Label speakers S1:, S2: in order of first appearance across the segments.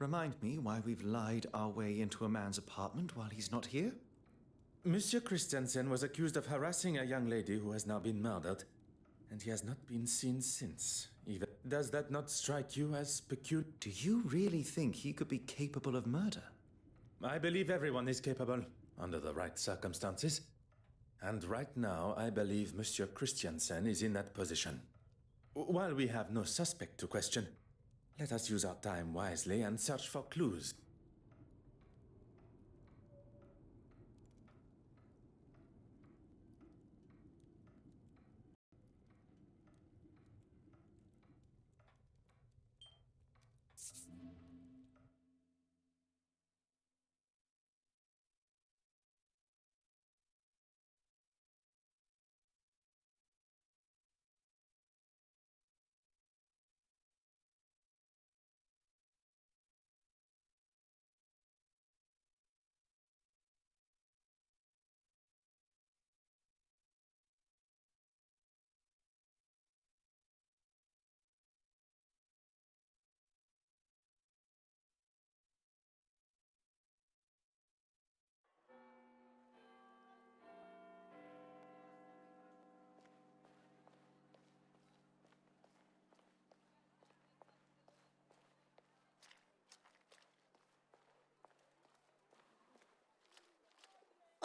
S1: Remind me why we've lied our way into a man's apartment while he's not here?
S2: Monsieur Christensen was accused of harassing a young lady who has now been murdered, and he has not been seen since. Even does that not strike you as peculiar?
S1: Do you really think he could be capable of murder?
S2: I believe everyone is capable, under the right circumstances. And right now, I believe Monsieur Christensen is in that position. While we have no suspect to question, let us use our time wisely and search for clues.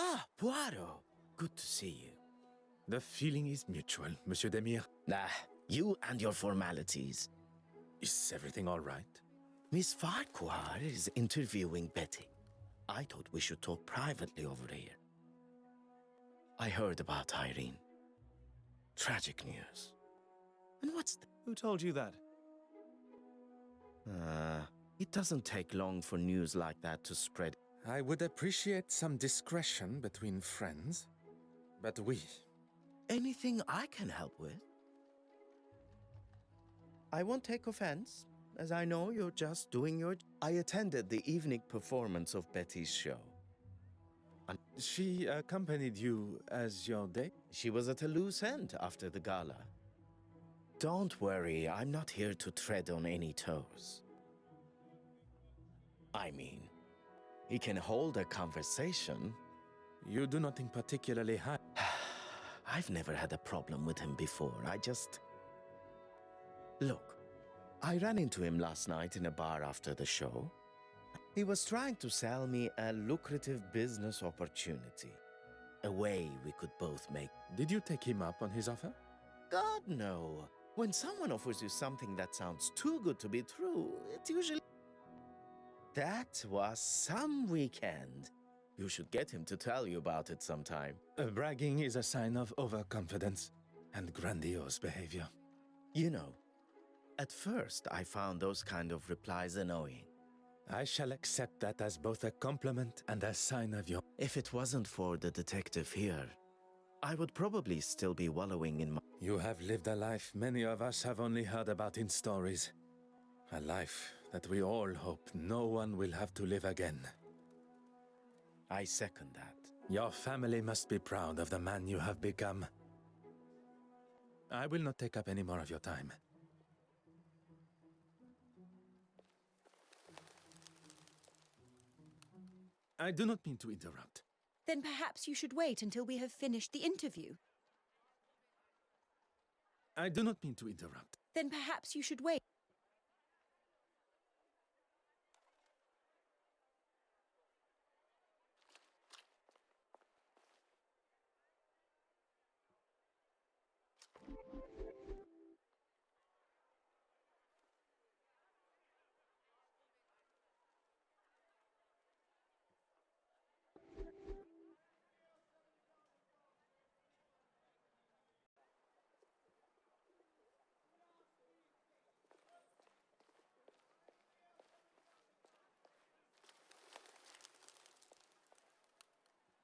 S3: Ah, Poirot. Good to see you.
S2: The feeling is mutual, Monsieur Demire.
S3: You and your formalities.
S2: Is everything all right?
S3: Miss Farquhar is interviewing Betty. I thought we should talk privately over here. I heard about Irene. Tragic news. And
S1: Who told you that?
S3: It doesn't take long for news like that to spread.
S2: I would appreciate some discretion between friends, but
S3: Anything I can help with? I won't take offense, as I know you're just doing your... I attended the evening performance of Betty's show.
S2: She accompanied you as your date?
S3: She was at a loose end after the gala. Don't worry, I'm not here to tread on any toes. I mean, he can hold a conversation.
S2: You do nothing particularly high.
S3: I've never had a problem with him before. Look, I ran into him last night in a bar after the show. He was trying to sell me a lucrative business opportunity. A way we could both make...
S2: Did you take him up on his offer?
S3: God, no. When someone offers you something that sounds too good to be true, it usually... That was some weekend. You should get him to tell you about it sometime.
S2: Bragging is a sign of overconfidence and grandiose behavior.
S3: You know, at first I found those kind of replies annoying.
S2: I shall accept that as both a compliment and a sign of your...
S3: If it wasn't for the detective here, I would probably still be wallowing in my...
S2: You have lived a life many of us have only heard about in stories. A life that we all hope no one will have to live again.
S3: I second that.
S2: Your family must be proud of the man you have become. I will not take up any more of your time. I do not mean to interrupt.
S4: Then perhaps you should wait until we have finished the interview.
S2: I do not mean to interrupt.
S4: Then perhaps you should wait.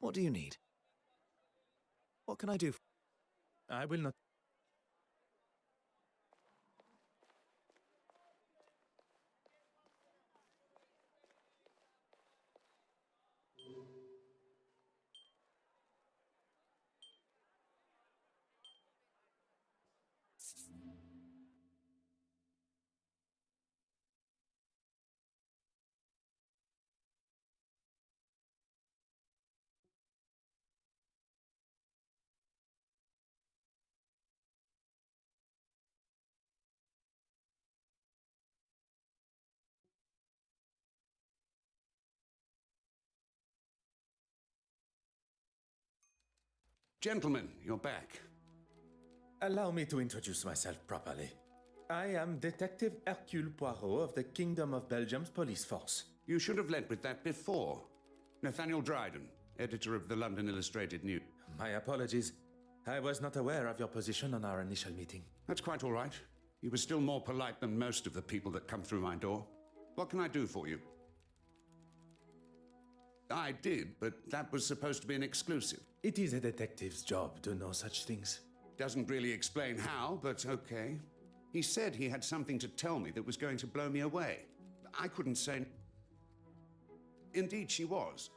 S1: What do you need? What can I do?
S2: I will not...
S5: Gentlemen, you're back.
S2: Allow me to introduce myself properly. I am Detective Hercule Poirot of the Kingdom of Belgium's police force.
S5: You should have led with that before. Nathaniel Dryden, editor of the London Illustrated News.
S2: My apologies. I was not aware of your position on our initial meeting.
S5: That's quite all right. You were still more polite than most of the people that come through my door. What can I do for you? I did, but that was supposed to be an exclusive.
S2: It is a detective's job to know such things.
S5: Doesn't really explain how, but okay. He said he had something to tell me that was going to blow me away. I couldn't say... Indeed, she was.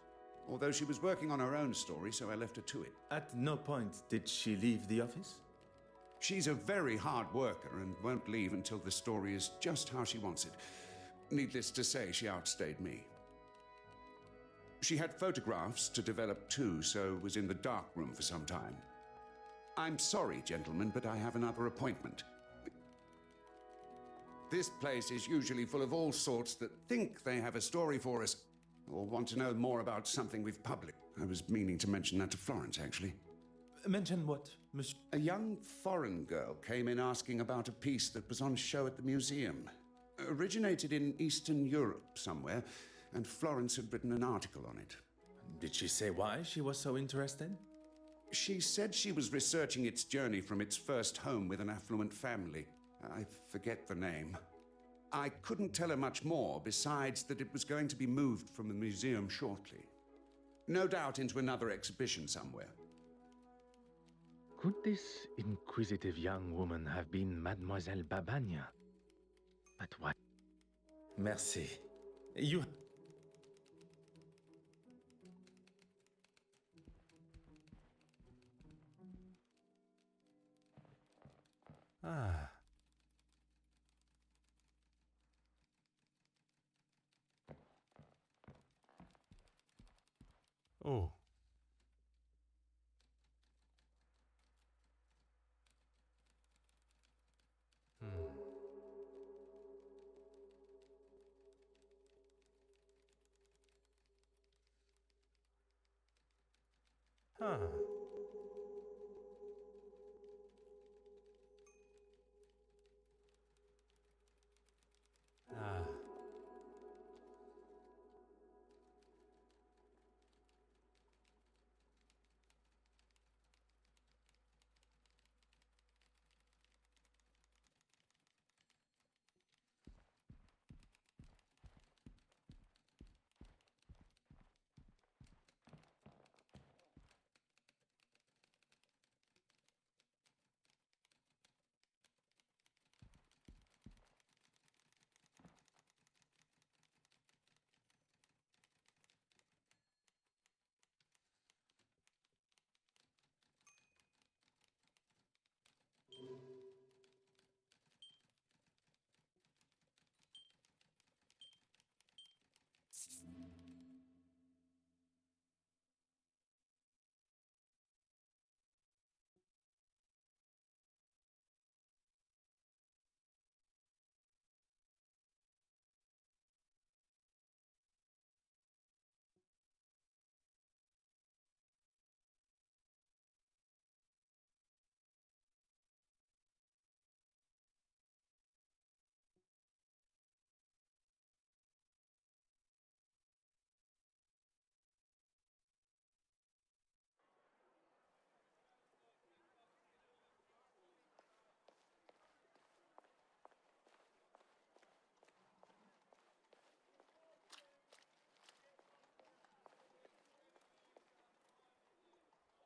S5: Although she was working on her own story, so I left her to it.
S2: At no point did she leave the office?
S5: She's a very hard worker and won't leave until the story is just how she wants it. Needless to say, she outstayed me. She had photographs to develop too, so was in the dark room for some time. I'm sorry, gentlemen, but I have another appointment. This place is usually full of all sorts that think they have a story for us, or want to know more about something we've published. I was meaning to mention that to Florence, actually.
S2: Mention what, monsieur?
S5: A young foreign girl came in asking about a piece that was on show at the museum. Originated in Eastern Europe somewhere, and Florence had written an article on it.
S2: Did she say why she was so interested?
S5: She said she was researching its journey from its first home with an affluent family. I forget the name. I couldn't tell her much more, besides that it was going to be moved from the museum shortly. No doubt into another exhibition somewhere.
S6: Could this inquisitive young woman have been Mademoiselle Babagna? But what?
S2: Merci. You...
S6: Ah. Oh. Huh. Ah.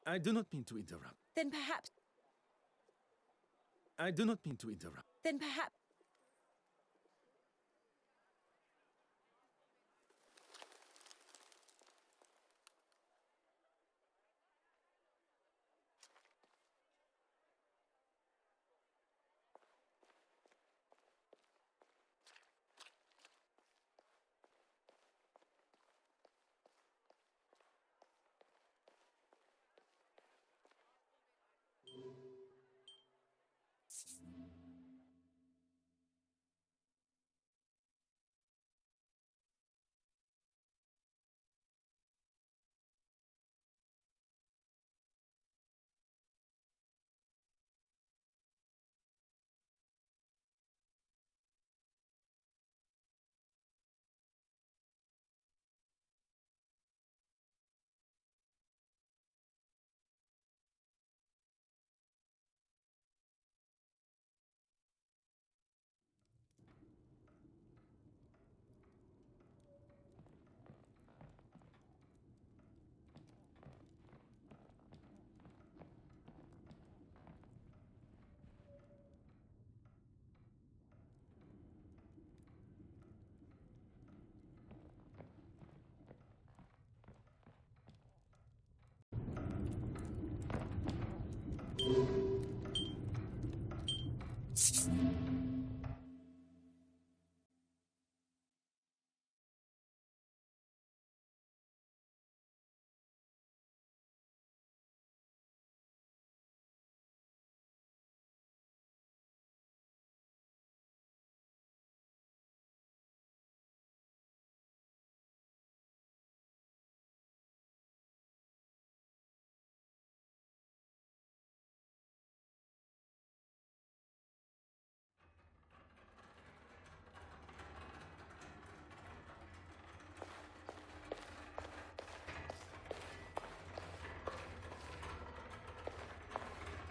S2: I do not mean to interrupt.
S4: Then perhaps...
S2: I do not mean to interrupt.
S4: Then perhaps...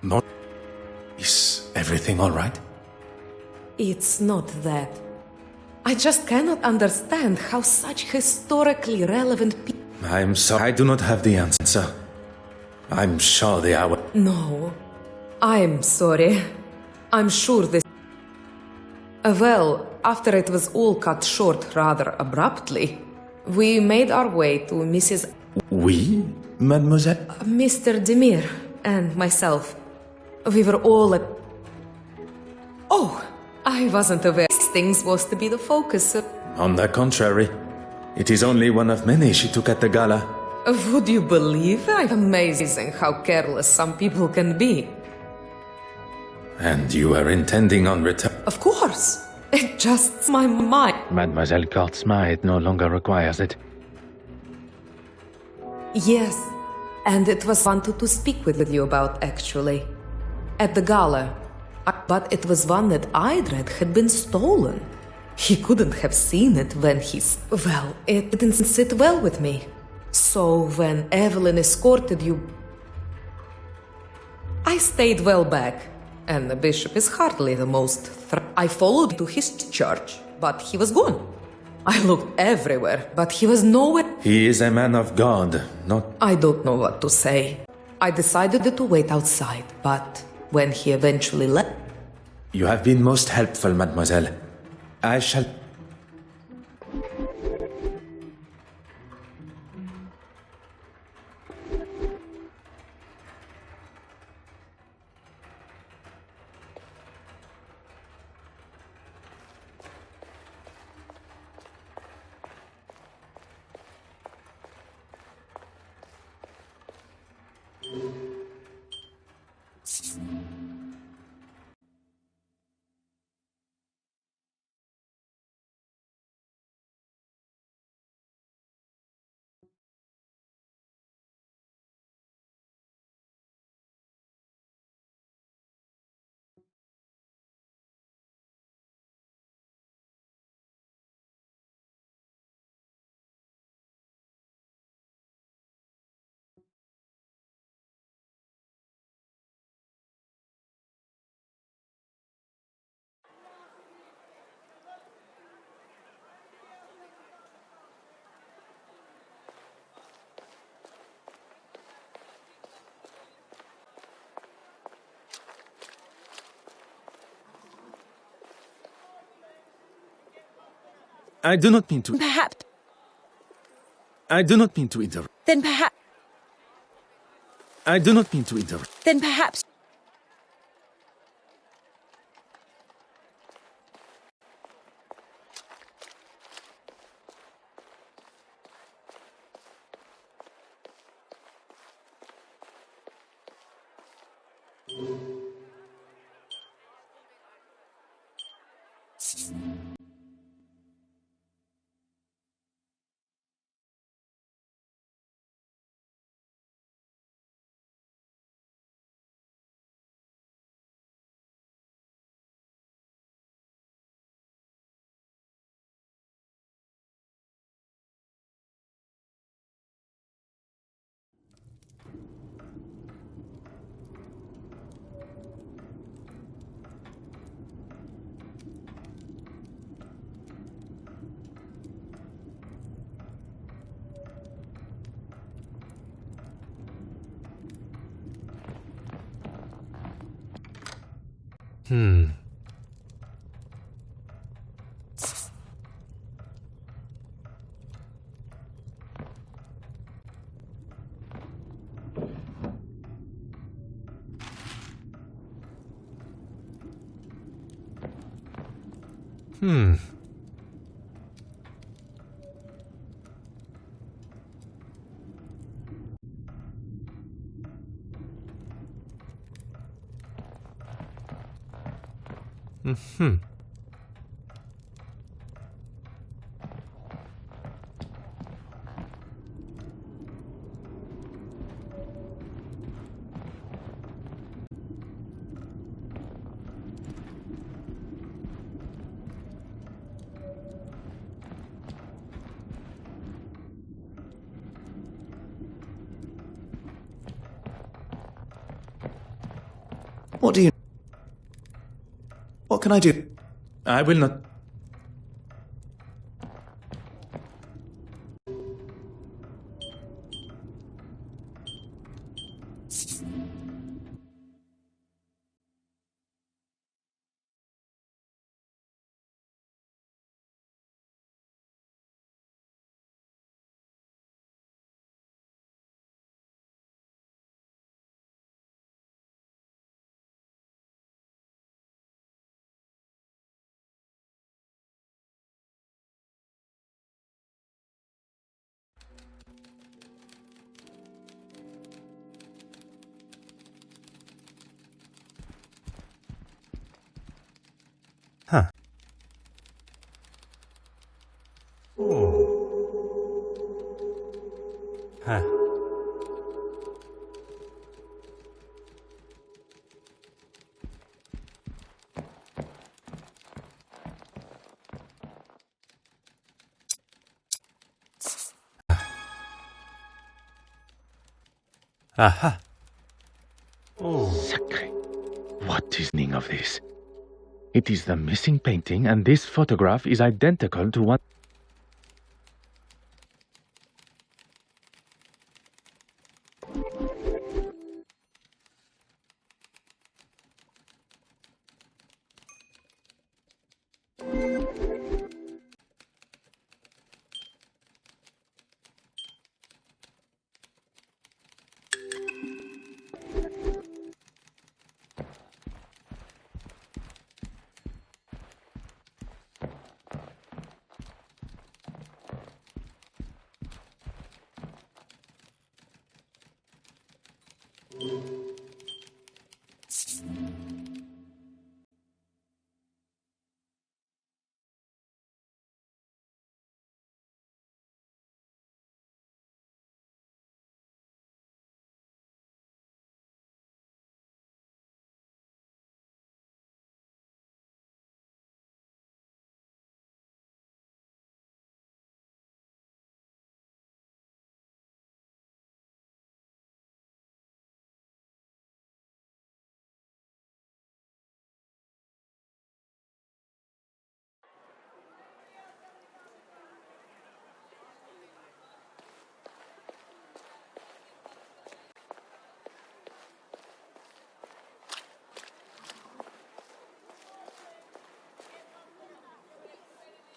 S2: Not. Is everything all right?
S7: It's not that. I just cannot understand how such historically relevant people.
S2: I'm sorry. I do not have the answer. I'm sure the hour.
S7: No, I'm sorry. I'm sure this. Well, after it was all cut short rather abruptly, we made our way to Mrs.
S2: We, mademoiselle?
S7: Mr. Demir and myself. We were all at. Oh, I wasn't aware these things was to be the focus of.
S2: On the contrary, it is only one of many she took at the gala.
S7: Would you believe? I'm amazing how careless some people can be.
S2: And you are intending on return?
S7: Of course. It just my mind.
S6: Mademoiselle Kortzma, it no longer requires it.
S7: Yes, and it was wanted to speak with you about, actually. At the gala. But it was one that I'd read had been stolen. He couldn't have seen it when he's... Well, it didn't sit well with me. So when Evelyn escorted you... I stayed well back, and the bishop is hardly the most... I followed to his church, but he was gone. I looked everywhere, but he was nowhere.
S2: He is a man of God, not...
S7: I don't know what to say. I decided to wait outside, but when he eventually left...
S2: You have been most helpful, mademoiselle. I shall... I do not mean to...
S4: Perhaps.
S2: I do not mean to interrupt.
S4: Then perhaps.
S2: I do not mean to interrupt.
S4: Then perhaps.
S1: What do you... What can I do?
S2: I will not.
S6: Aha. Sacre. What is the meaning of this? It is the missing painting, and this photograph is identical to one.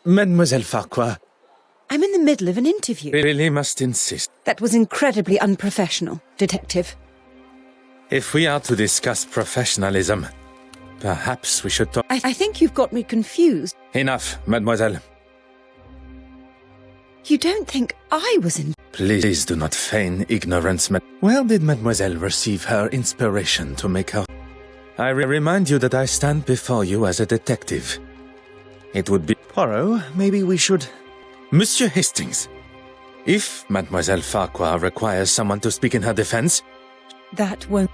S2: Mademoiselle Farquhar,
S4: I'm in the middle of an interview.
S2: really must insist.
S4: That was incredibly unprofessional, Detective.
S2: If we are to discuss professionalism, perhaps we should talk.
S4: I think you've got me confused.
S2: Enough, mademoiselle.
S4: You don't think I was in...
S2: Please do not feign ignorance. Where did mademoiselle receive her inspiration to make her... I remind you that I stand before you as a detective. It would be...
S1: Poirot, maybe we should...
S2: Monsieur Hastings, if Mademoiselle Farquhar requires someone to speak in her defense...
S4: That won't...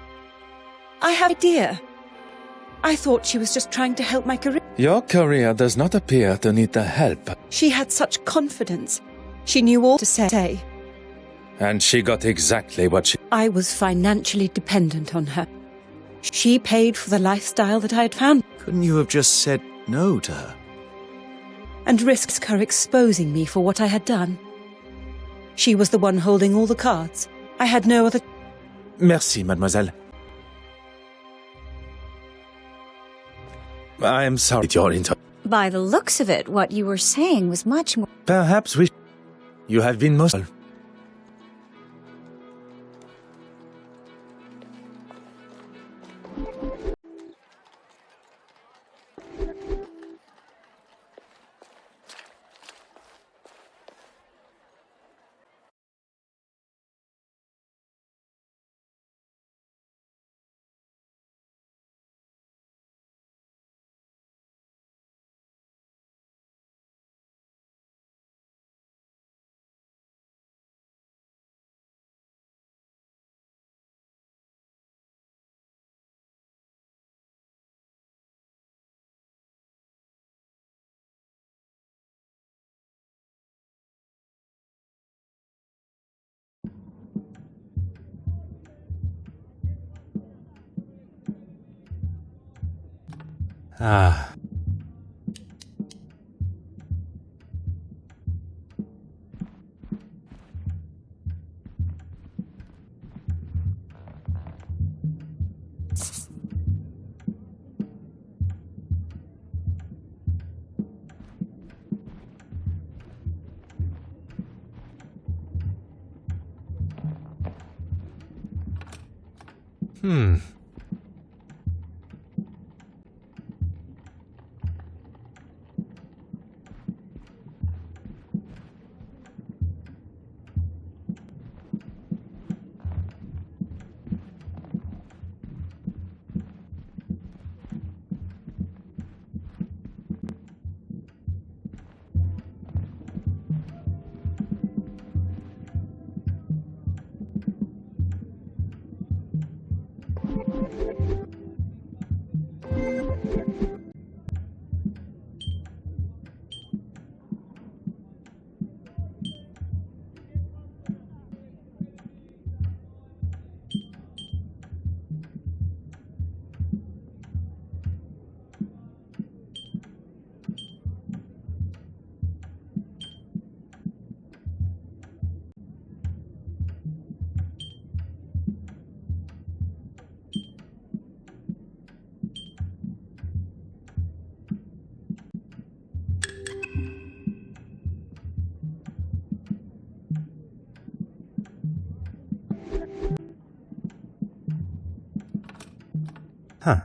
S4: I have an idea. I thought she was just trying to help my career.
S2: Your career does not appear to need the help.
S4: She had such confidence. She knew all to say.
S2: And she got exactly what she...
S4: I was financially dependent on her. She paid for the lifestyle that I had found.
S1: Couldn't you have just said no to her?
S4: And risked her exposing me for what I had done. She was the one holding all the cards. I had no other...
S2: Merci, mademoiselle. I am sorry you're into...
S8: By the looks of it, what you were saying was much more...
S2: Perhaps we... You have been most...
S9: Ah. Huh.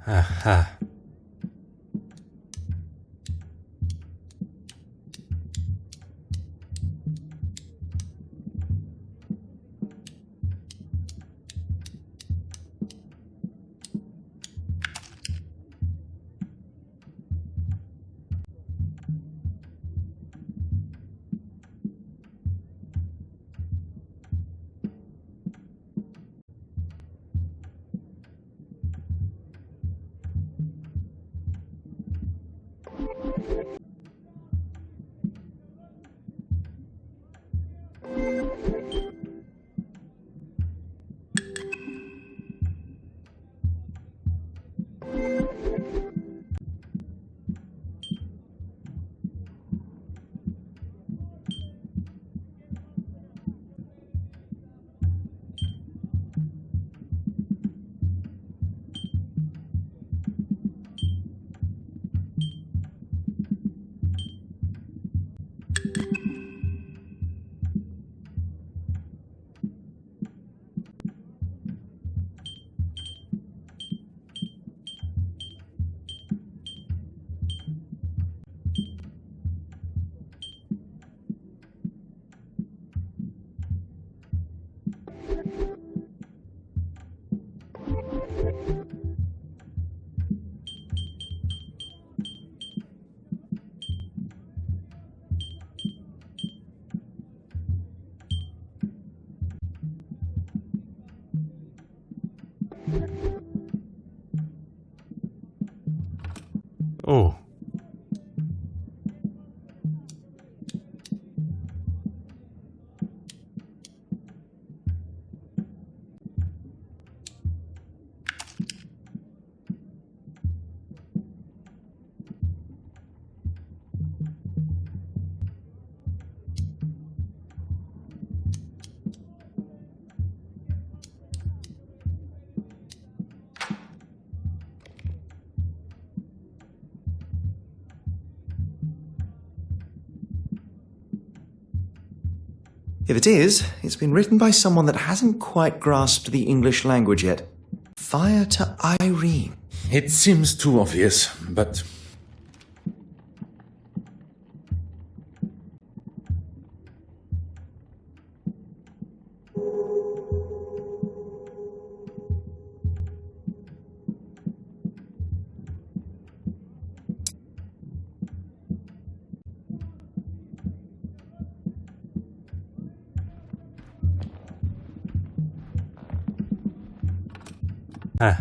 S9: Aha. Oh.
S1: If it is, it's been written by someone that hasn't quite grasped the English language yet. Fire to Irene.
S2: It seems too obvious, but...
S9: Ah.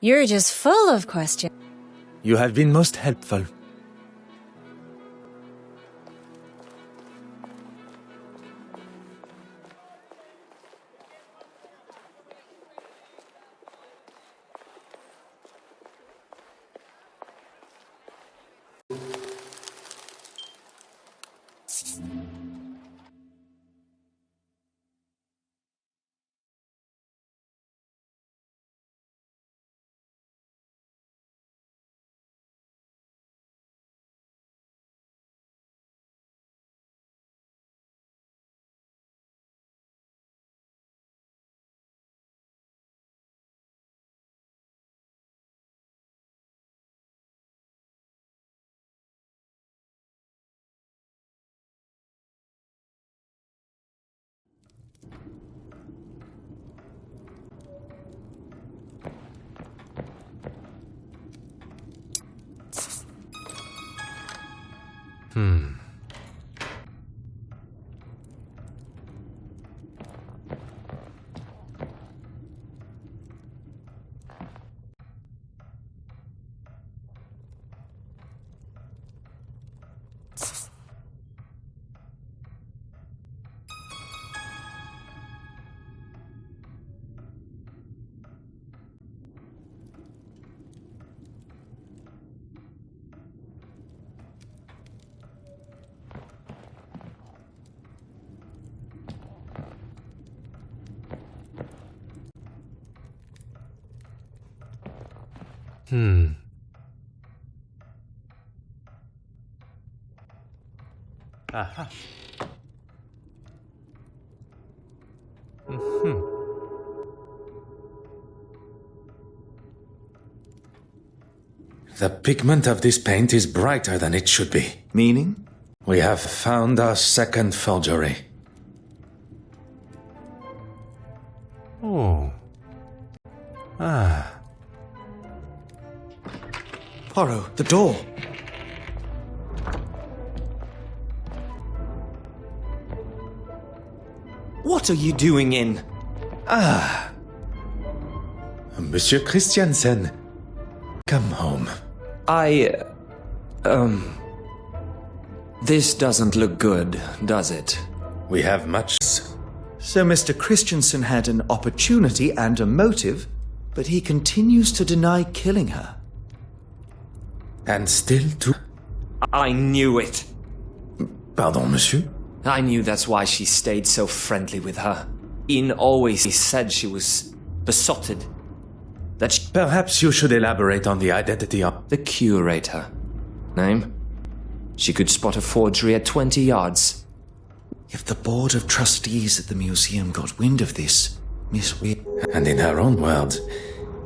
S8: You're just full of questions.
S2: You have been most helpful.
S9: Aha.
S2: The pigment of this paint is brighter than it should be.
S1: Meaning?
S2: We have found our second forgery.
S9: Oh. Ah.
S1: Poirot, the door. What are you doing in?
S2: Monsieur Christiansen, come home.
S1: This doesn't look good, does it?
S2: We have much.
S1: So Mr. Christiansen had an opportunity and a motive, but he continues to deny killing her.
S2: And still to...
S1: I knew it.
S2: Pardon, monsieur?
S1: I knew that's why she stayed so friendly with her. Ian always said she was besotted. That she...
S2: Perhaps you should elaborate on the identity of...
S1: The curator. Name? She could spot a forgery at 20 yards. If the board of trustees at the museum got wind of this, Miss Weir...
S2: And in her own words,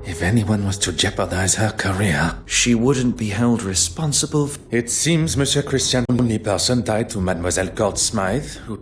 S2: If anyone was to jeopardize her career,
S1: She wouldn't be held responsible
S2: it seems Monsieur Christian, the only person tied to Mademoiselle Court Smythe, who